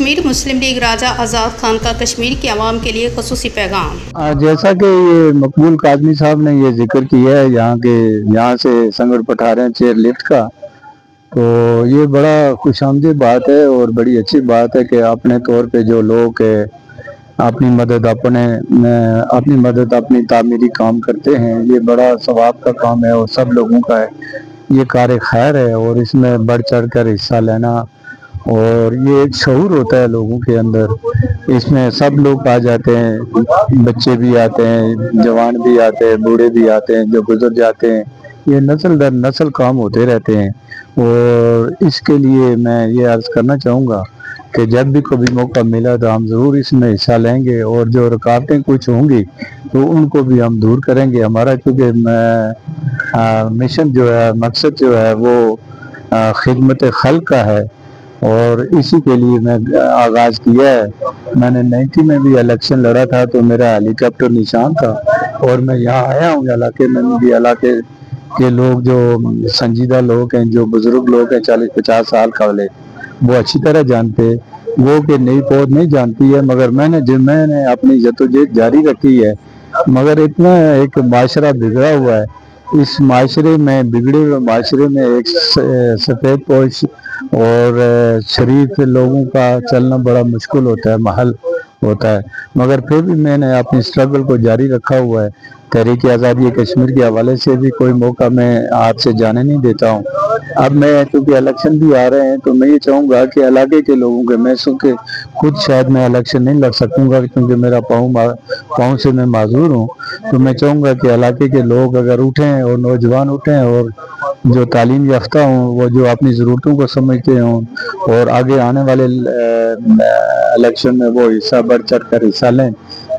کشمیر مسلم league راجہ آزاد خان کا کشمیر کی عوام کے لیے خصوصی پیغام۔ جیسا کہ یہ مقبول قادمی صاحب نے یہ ذکر کیا ہے یہاں سے سنگر پٹھارے چیئر لفٹ کا، تو یہ بڑا خوش آمدید بات ہے اور بڑی اچھی بات ہے کہ اپنے طور پہ جو لوگ اپنی مدد اپنی تعمیری کام کرتے ہیں، یہ بڑا ثواب کا کام ہے اور سب لوگوں کا ہے، یہ کار خیر ہے اور اس میں بڑھ چڑھ کر حصہ لینا اور یہ ایک شعور ہوتا ہے لوگوں کے اندر۔ اس میں سب لوگ آ جاتے ہیں، بچے بھی آتے ہیں، جوان بھی آتے ہیں، بوڑھے بھی آتے ہیں، جو گزر جاتے ہیں، یہ نسل در نسل کام ہوتے رہتے ہیں۔ اور اس کے لیے میں یہ عرض کرنا چاہوں گا کہ جب بھی کبھی موقع ملا تو ہم ضرور اس میں حصہ لیں گے اور جو رکاوٹیں کچھ ہوں گی تو ان کو بھی ہم دور کریں گے۔ ہمارا چونکہ مشن جو ہے، مقصد جو ہے وہ خدمت خلق کا ہے اور اسی کے لیے میں آغاز کیا ہے۔ میں نے 90 میں بھی الیکشن لڑا تھا تو میرا ہیلی کاپٹر نشان تھا اور میں یہاں آیا ہوں علاقے میں بھی۔ علاقے کے لوگ جو سنجیدہ لوگ ہیں، جو بزرگ لوگ ہیں 40-50 سال قبل، وہ اچھی طرح جانتے، وہ کہ نئی پود نہیں جانتی ہے، مگر میں نے اپنی جدوجہد جاری رکھی ہے۔ مگر اتنا ایک معاشرہ بگڑا ہوا ہے، اس معاشرے میں بگڑے ہوئے معاشرے میں ایک سفید پوش اور شریف لوگوں کا چلنا بڑا مشکل ہوتا ہے، محل ہوتا ہے، مگر پھر بھی میں نے اپنی سٹرگل کو جاری رکھا ہوا ہے۔ تحریک آزادی کشمیر کے حوالے سے بھی کوئی موقع میں آپ سے جانے نہیں دیتا ہوں۔ اب میں چونکہ الیکشن بھی آ رہے ہیں تو میں یہ چاہوں گا کہ علاقے کے لوگوں کے، میں کہ خود شاید میں الیکشن نہیں لڑ سکوں گا کیونکہ میرا پاؤں سے میں معذور ہوں، تو میں چاہوں گا کہ علاقے کے لوگ اگر اٹھیں اور نوجوان اٹھیں اور جو تعلیم یافتہ ہوں، وہ جو اپنی ضرورتوں کو سمجھتے ہوں اور آگے آنے والے الیکشن میں وہ حصہ بڑھ چڑھ کر حصہ لیں۔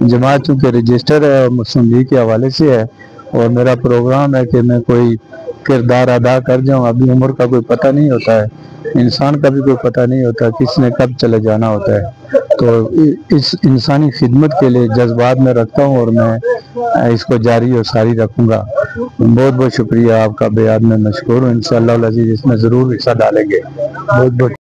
جماعت چونکہ رجسٹر ہے اور مسلم لیگ کے حوالے سے ہے اور میرا پروگرام ہے کہ میں کوئی کردار ادا کر جاؤں۔ ابھی عمر کا کوئی پتہ نہیں ہوتا ہے، انسان کا بھی کوئی پتہ نہیں ہوتا کس نے کب چلے جانا ہوتا ہے، تو اس انسانی خدمت کے لیے جذبات میں رکھتا ہوں اور میں اس کو جاری اور ساری رکھوں گا۔ بہت بہت شکریہ آپ کا، بے حد میں مشکور ہوں۔ انشاءاللہ العزیز اس میں ضرور حصہ ڈالیں گے۔ بہت بہت